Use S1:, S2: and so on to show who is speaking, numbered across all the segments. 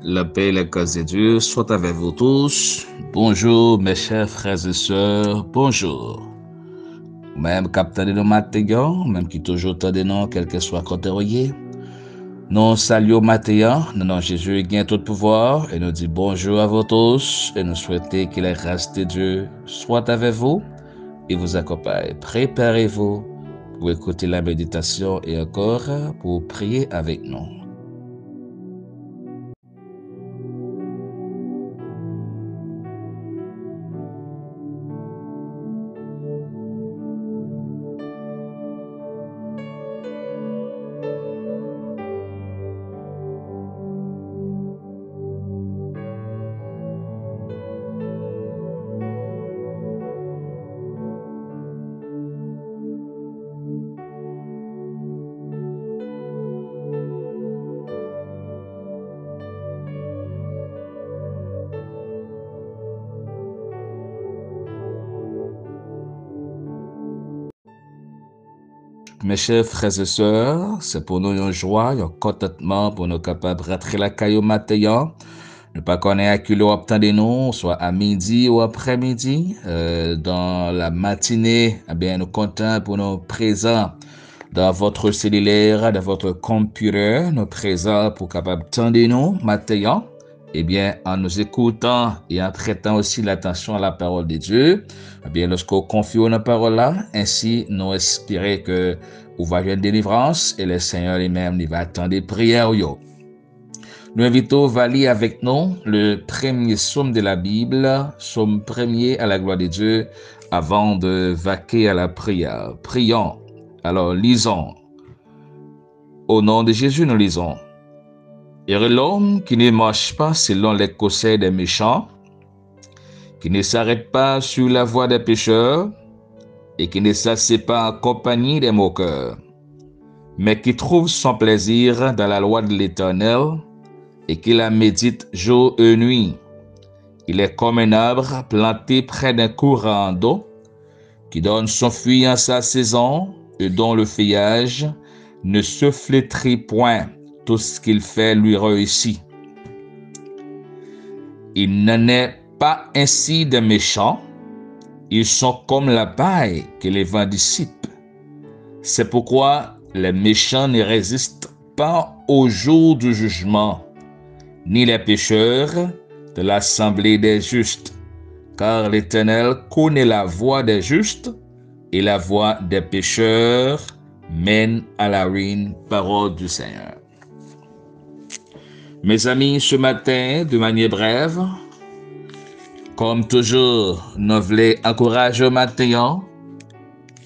S1: La paix et la grâce de Dieu soient avec vous tous. Bonjour mes chers frères et sœurs, bonjour. Même capteur de nos matéons, même qui toujours tendez non, quel que soit côté royer. Nous saluons Matéan, nous nom Jésus gagne tout pouvoir et nous dit bonjour à vous tous et nous souhaitons que la grâce de Dieu soit avec vous et vous accompagne. Préparez-vous pour écouter la méditation et encore pour prier avec nous. Mes chers frères et sœurs, c'est pour nous une joie, un contentement pour nous capables de rentrer la caillou matin. Ne pas connaître à qui l'on obtient nous, soit à midi ou après-midi. Dans la matinée, eh bien, nous comptons pour nous présents dans votre cellulaire, dans votre computer, nous présents pour capable tendre nous matin. Eh bien, en nous écoutant et en traitant aussi l'attention à la parole de Dieu, eh bien, lorsqu'on confie la parole là, ainsi, nous espérons que vous va avoir une délivrance et le Seigneur lui-même, il va attendre des prières. Nous invitons à lire avec nous le premier psaume de la Bible, psaume premier à la gloire de Dieu, avant de vaquer à la prière. Prions. Alors, lisons. Au nom de Jésus, nous lisons. Heureux l'homme qui ne marche pas selon les conseils des méchants, qui ne s'arrête pas sur la voie des pécheurs et qui ne s'assied pas en compagnie des moqueurs, mais qui trouve son plaisir dans la loi de l'Éternel et qui la médite jour et nuit. Il est comme un arbre planté près d'un courant d'eau, qui donne son fruit en sa saison et dont le feuillage ne se flétrit point. Tout ce qu'il fait lui réussit. Il n'en est pas ainsi des méchants. Ils sont comme la paille que les vents dissipent. C'est pourquoi les méchants ne résistent pas au jour du jugement, ni les pécheurs de l'assemblée des justes. Car l'Éternel connaît la voie des justes et la voie des pécheurs mène à la ruine. Parole du Seigneur. Mes amis, ce matin, de manière brève, comme toujours, nous voulons encourager au matin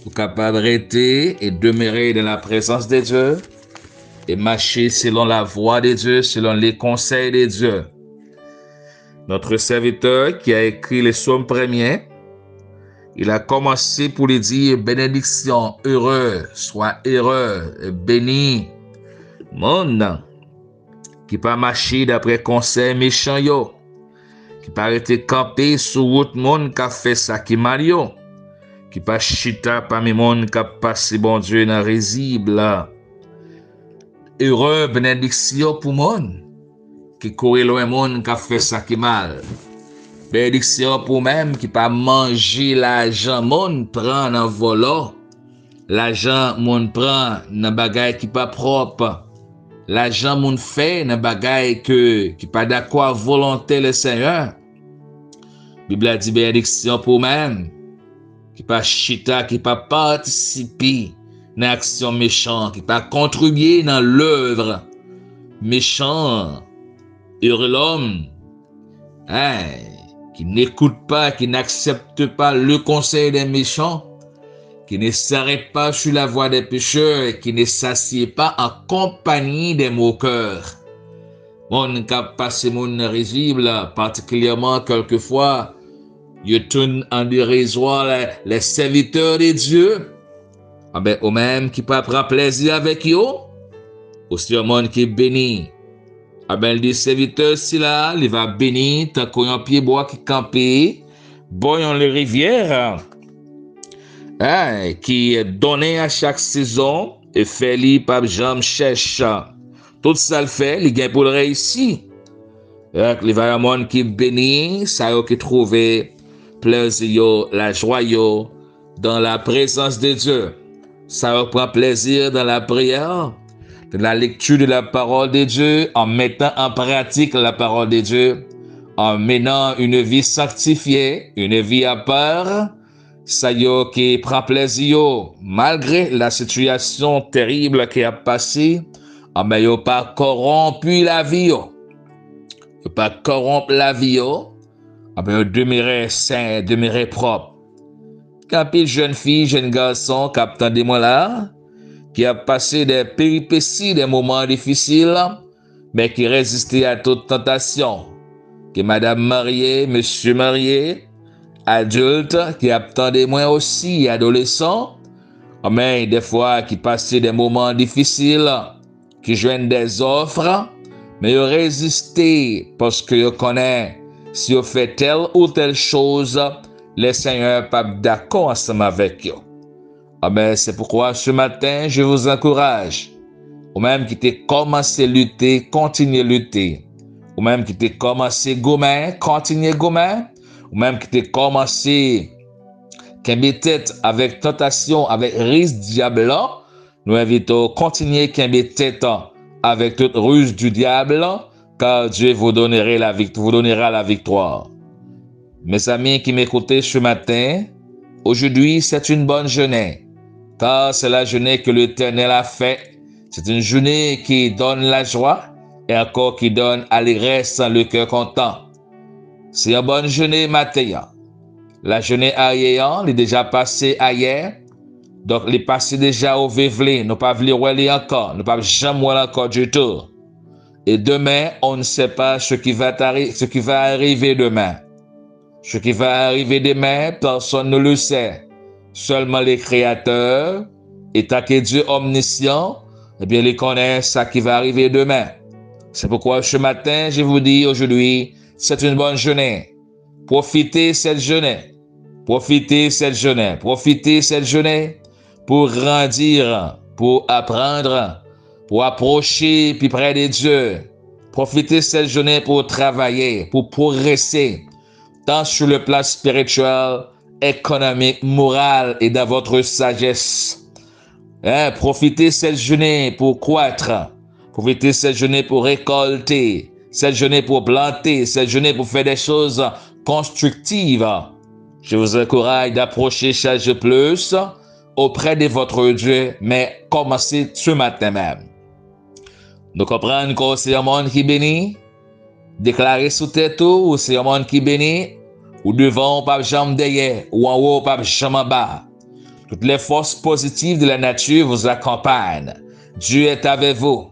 S1: pour capable rester et demeurer dans la présence de Dieu et marcher selon la voie de Dieu, selon les conseils de Dieu. Notre serviteur qui a écrit le psaume premier, il a commencé pour lui dire bénédiction, heureux, soit heureux, béni, monde qui pas marcher d'après conseil méchant yo, qui pas été campé sur route monde qui a fait ça qui mal yo, qui pas chita parmi monde qui a passé bon Dieu dans risible. Heureux bénédiction pour monde qui courir loin monde qui a fait ça qui mal. Bénédiction pour même qui pas manger l'argent monde prend dans volant, l'argent monde prend dans bagaille qui pas propre. L'argent moun fait nan bagay qui pas d'accord volonté le Seigneur. Bible a dit bénédiction pour même qui pas chita, qui pas participer dans action méchant, qui pas contribuer dans l'œuvre méchant. Heureux l'homme qui n'écoute pas, qui n'accepte pas le conseil des méchants, qui ne s'arrête pas sur la voie des pécheurs et qui ne s'assied pas en compagnie des moqueurs. Mon cap passé mon risible, particulièrement quelquefois, il tourne en dérisoire les serviteurs de Dieu. Ah ben, au même qui pas prend plaisir avec eux, aussi un monde qui est béni. Ah ben, les serviteurs, si là, il va bénir, tant qu'on a un pied bois qui campé, boyons les rivières, qui est donné à chaque saison et fait li par jambe cherche. Tout ça le fait, il gagne pour le réussir. Les vrais monde qui bénit, ça y qui trouvé plaisir, la joie dans la présence de Dieu. Ça y prend plaisir dans la prière, dans la lecture de la parole de Dieu, en mettant en pratique la parole de Dieu, en menant une vie sanctifiée, une vie à part. Ça y est qui prend plaisir malgré la situation terrible qui a passé, mais yo pas corrompu la vie yo. Yo pas corrompre la vie yo, mais yo demeurer saint, demeurer propre. Quand pile jeune fille, jeune garçon, captant de moi là, qui a passé des péripéties, des moments difficiles, mais qui résistait à toute tentation. Que madame mariée, monsieur marié, adulte qui attendait moi aussi, adolescent, mais des fois qui passaient des moments difficiles, qui joignent des offres, mais ils résistaient parce que ils connaissent si ils fait telle ou telle chose, les seigneurs pas d'accord ensemble avec eux. Mais c'est pourquoi ce matin, je vous encourage, ou même qui t'es commencé à lutter, continuez à lutter, ou même qui t'es commencé à gommer, continuez à gommer, ou même qui t'es commencé qu'un tête avec tentation, avec risque diable, nous invitons à continuer qu'un tête avec toute ruse du diable, car Dieu vous donnera la victoire. Mes amis qui m'écoutez ce matin, aujourd'hui c'est une bonne journée, car c'est la journée que l'Éternel a fait. C'est une journée qui donne la joie et encore qui donne allégresse le cœur content. C'est une bonne journée matin. La journée hier, elle est déjà passée hier. Donc, elle est passée déjà au vévelé. Nous ne pouvons pas aller encore. Nous ne pouvons jamais aller encore du tout. Et demain, on ne sait pas ce qui va arriver demain. Ce qui va arriver demain, personne ne le sait. Seulement les créateurs, étant que Dieu omniscient, eh bien, ils connaissent ce qui va arriver demain. C'est pourquoi ce matin, je vous dis aujourd'hui, c'est une bonne journée. Profitez cette journée. Profitez cette journée. Profitez cette journée pour grandir, pour apprendre, pour approcher plus près de Dieu. Profitez cette journée pour travailler, pour progresser, tant sur le plan spirituel, économique, moral et dans votre sagesse. Profitez cette journée pour croître. Profitez cette journée pour récolter. Cette journée pour planter. Cette journée pour faire des choses constructives. Je vous encourage d'approcher chaque jour plus auprès de votre Dieu, mais commencez ce matin même. Nous comprenons que c'est un monde qui bénit. Déclarer sous tête ou c'est un monde qui bénit. Ou devant, pas jambe derrière. Ou en haut, pas jambe en bas. Toutes les forces positives de la nature vous accompagnent. Dieu est avec vous.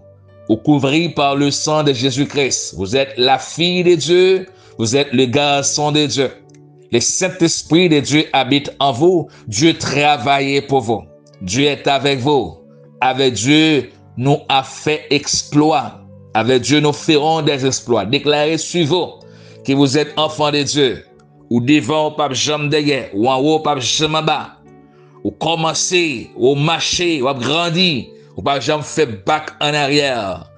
S1: Vous couvrez par le sang de Jésus-Christ. Vous êtes la fille de Dieu. Vous êtes le garçon de Dieu. Le Saint-Esprit de Dieu habite en vous. Dieu travaille pour vous. Dieu est avec vous. Avec Dieu, nous a fait exploit. Avec Dieu, nous ferons des exploits. Déclarez sur vous que vous êtes enfant de Dieu. Ou devant, pas jambe derrière. Ou en haut, pas jambe en bas. Ou commencer, ou marcher, ou grandir. Ou pas jamais faire back en arrière.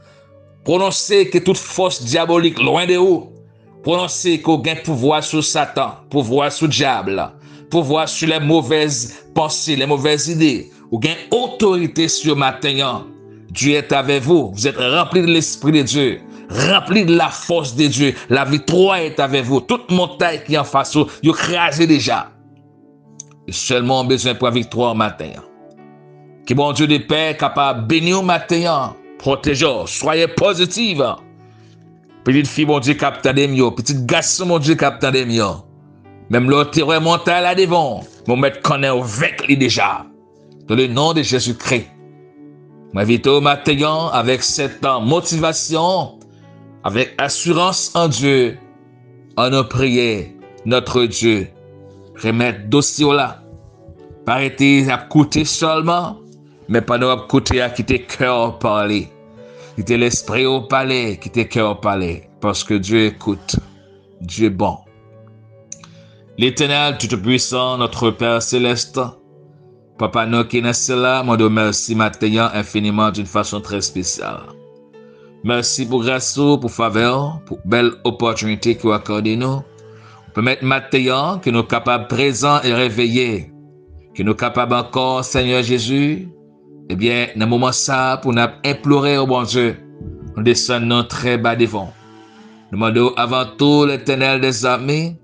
S1: Prononcez que toute force diabolique loin de vous. Prononcez qu'on gagne pouvoir sur Satan, pouvoir sur le diable, pouvoir sur les mauvaises pensées, les mauvaises idées. Ou gagne autorité sur matin. Dieu est avec vous. Vous êtes rempli de l'Esprit de Dieu, rempli de la force de Dieu. La victoire est avec vous. Toute montagne qui est en face, vous écrasez déjà. Et seulement besoin pour la victoire matin. Que bon Dieu de paix capable de bénir au matin, protéger, soyez positifs. Petite fille, mon Dieu, captain de mieux. Petite garçon, mon Dieu, captain de mieux. Même l'autre terreur mental là devant, mon maître connaît avec lui déjà. Dans le nom de Jésus-Christ. M'invite au matin avec cette motivation, avec assurance en Dieu, en nos prières, notre Dieu. Remettre dossier là. Pas arrêter à écouter seulement, mais pas nous écouter à quitter cœur parler. Quitter l'esprit au palais, quitter cœur au palais. Parce que Dieu écoute. Dieu est bon. L'Éternel, Tout-Puissant, notre Père Céleste, Papa nous qui est là, moi te remercie matin infiniment d'une façon très spéciale. Merci pour grâce, pour faveur, pour belle opportunité que vous accordez nous. Permettre maintenant que nous sommes capables présents et réveillés, que nous sommes capables encore, Seigneur Jésus, eh bien, dans le moment ça, pour nous implorer au bon Dieu, nous descendons très bas devant. Nous demandons avant tout l'Éternel des armées,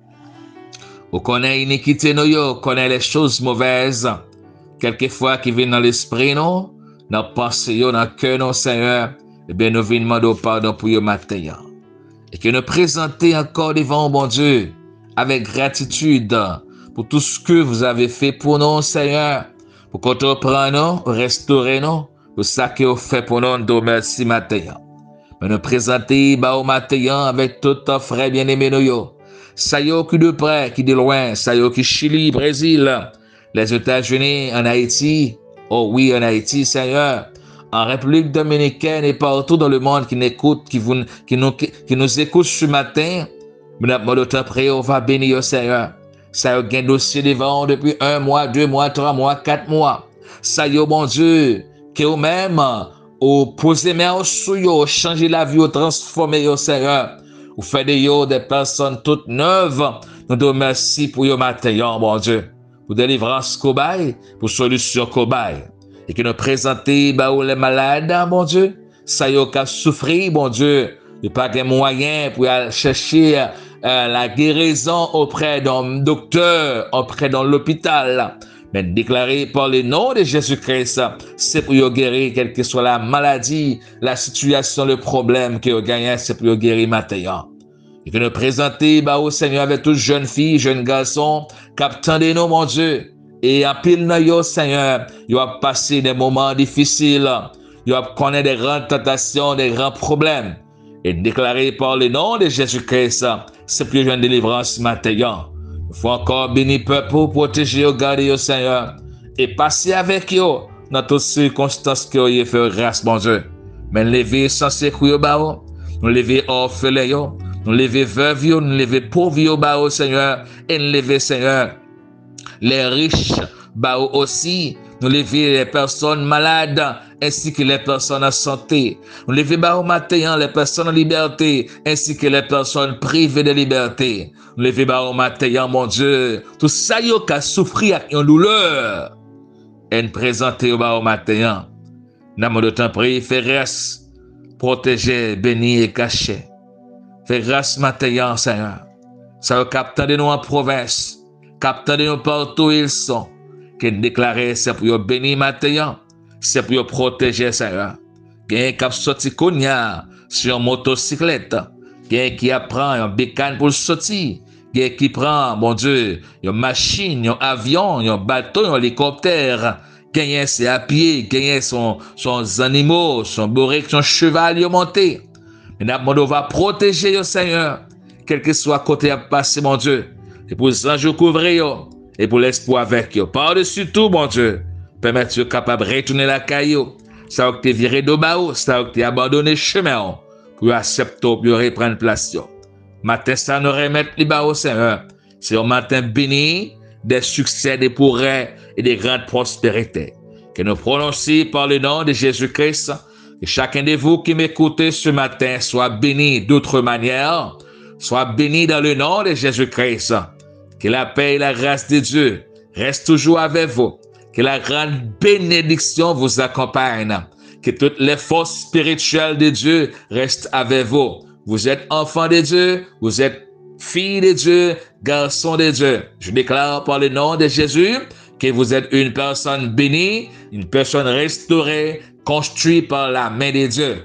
S1: vous connaissez l'iniquité, nous connaissez les choses mauvaises, quelquefois qui viennent dans l'esprit, nous, dans la pensée, dans le cœur, nous, Seigneur, eh bien, nous venons demander pardon pour vous matin. Et que nous présenter encore devant bon Dieu, avec gratitude, pour tout ce que vous avez fait pour nous, Seigneur, pour qu'on te prenne nous, restaurer nous, pour ça que vous faites pour nous, nous merci matin. Mais nous présenter au matin avec tout un frère bien-aimé nous. Ça y est, qui de près, qui de loin, ça y est, qui Chili, Brésil, les États-Unis, en Haïti, oh oui, en Haïti, Seigneur, en République dominicaine et partout dans le monde qui nous écoute ce matin, nous avons temps prier, on va bénir, Seigneur. Ça y est, un dossier devant depuis 1 mois, 2 mois, 3 mois, 4 mois. Ça y est, bon Dieu, que vous-même, ou poser main sur yo, changer la vie, ou transformer yo, Seigneur. Ou faire des personnes toutes neuves. Nous te remercions pour yo matin, bon Dieu. Pour délivrance cobaye, pour solution cobaye. Et que nous présenter, les malades, bon Dieu. Ça y est, qu'à souffrir, bon Dieu. Il n'y a pas de moyen pour aller chercher la guérison auprès d'un docteur, auprès d'un hôpital. Mais déclaré par le nom de Jésus-Christ, c'est pour vous guérir, quelle que soit la maladie, la situation, le problème que vous gagnez, c'est pour vous guérir maintenant. Et que nous présenter au Seigneur avec toutes jeunes filles, jeunes garçons, captant de nous, mon Dieu. Et en pile dans Seigneur, vous avez passé des moments difficiles, vous avez connu des grandes tentations, des grands problèmes. Et déclaré par le nom de Jésus-Christ, c'est pour une délivrance maintenant. Il faut encore bénir peuple pour protéger, garder, Seigneur, et passer avec eux dans toutes circonstances que vous fait grâce, bon Dieu. Mais lever sans sécurité, nous lever orphelins, nous lever veuves, nous lever pauvres, Seigneur, et nous lever, Seigneur, les riches, aussi, nous lever les personnes malades, ainsi que les personnes en santé. Nous lever au matin les personnes en liberté, ainsi que les personnes privées de liberté. Nous lever au matin, mon Dieu, tout ça y a souffrir avec une douleur. Et nous présenter au matin. Nous de temps prier, faire grâce, protéger, bénir et cacher. Faire grâce matin, Seigneur. Ça capte de nous en province, capte de nous partout où ils sont. Que déclarer, c'est pour bénir matin. C'est pour protéger, Seigneur. Quelqu'un qui a sorti Konya sur une motocyclette. Quelqu'un qui apprend un bécane pour sortir. Quelqu'un qui prend, mon Dieu, une machine, un avion, un bateau, un hélicoptère. Quelqu'un c'est à pied, quelqu'un son animaux, son bourrique, son cheval, monté. Maintenant, on va protéger, le Seigneur. Quel que soit côté à passer, mon Dieu. Et pour les anges couvrir, et pour l'espoir avec eux. Par-dessus tout, mon Dieu. Permettre de capable de retourner la caillou. Ça va que tu viré de bas, ça va que tu abandonné le chemin pour accepter, pour reprendre place. Matin, ça nous remettre les bas au Seigneur. C'est un matin béni, des succès, des progrès et des grandes prospérités. Que nous prononcions par le nom de Jésus-Christ. Que chacun de vous qui m'écoutez ce matin soit béni d'autre manière, soit béni dans le nom de Jésus-Christ. Que la paix et la grâce de Dieu restent toujours avec vous. Que la grande bénédiction vous accompagne. Que toutes les forces spirituelles de Dieu restent avec vous. Vous êtes enfants de Dieu, vous êtes filles de Dieu, garçons de Dieu. Je déclare par le nom de Jésus que vous êtes une personne bénie, une personne restaurée, construite par la main de Dieu.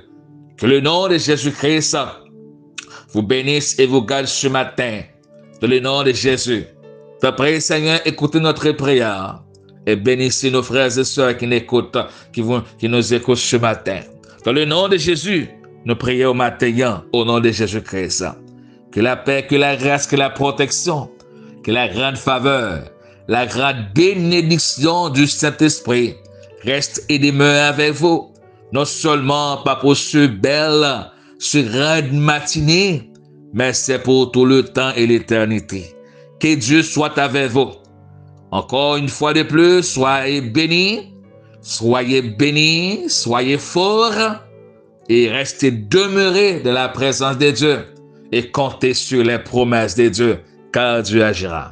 S1: Que le nom de Jésus-Christ vous bénisse et vous garde ce matin. Dans le nom de Jésus. Après, Seigneur, écoutez notre prière. Et bénissez nos frères et sœurs qui nous écoutent ce matin. Dans le nom de Jésus, nous prions au matin, au nom de Jésus-Christ. Que la paix, que la grâce, que la protection, que la grande faveur, la grande bénédiction du Saint-Esprit reste et demeure avec vous. Non seulement pas pour ce belle, ce grande matinée, mais c'est pour tout le temps et l'éternité. Que Dieu soit avec vous. Encore une fois de plus, soyez bénis, soyez forts, et restez demeurés dans la présence de Dieu et comptez sur les promesses de Dieu, car Dieu agira.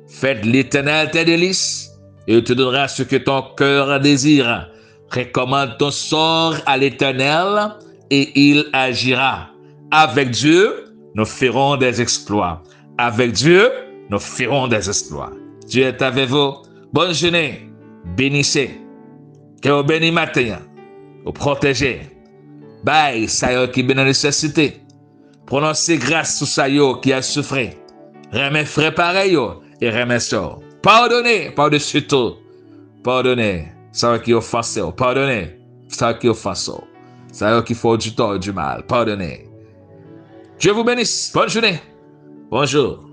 S1: Faites l'Éternel tes délices et il te donnera ce que ton cœur désire. Recommande ton sort à l'Éternel et il agira. Avec Dieu, nous ferons des exploits. Avec Dieu, nous ferons des exploits. Dieu est avec vous. Bonne journée. Bénissez. Que vous bénissez matin. Vous protégez. Bye, ça y est qui est dans la nécessité. Prononcez grâce sur ça qui a souffert. Remets frère pareil et remets ça. Pardonnez par-dessus tout. Pardonnez ça qui offense. Pardonnez ça qui offense. Ça qui fait du tort, du mal. Pardonnez. Dieu vous bénisse. Bonne journée. Bonjour.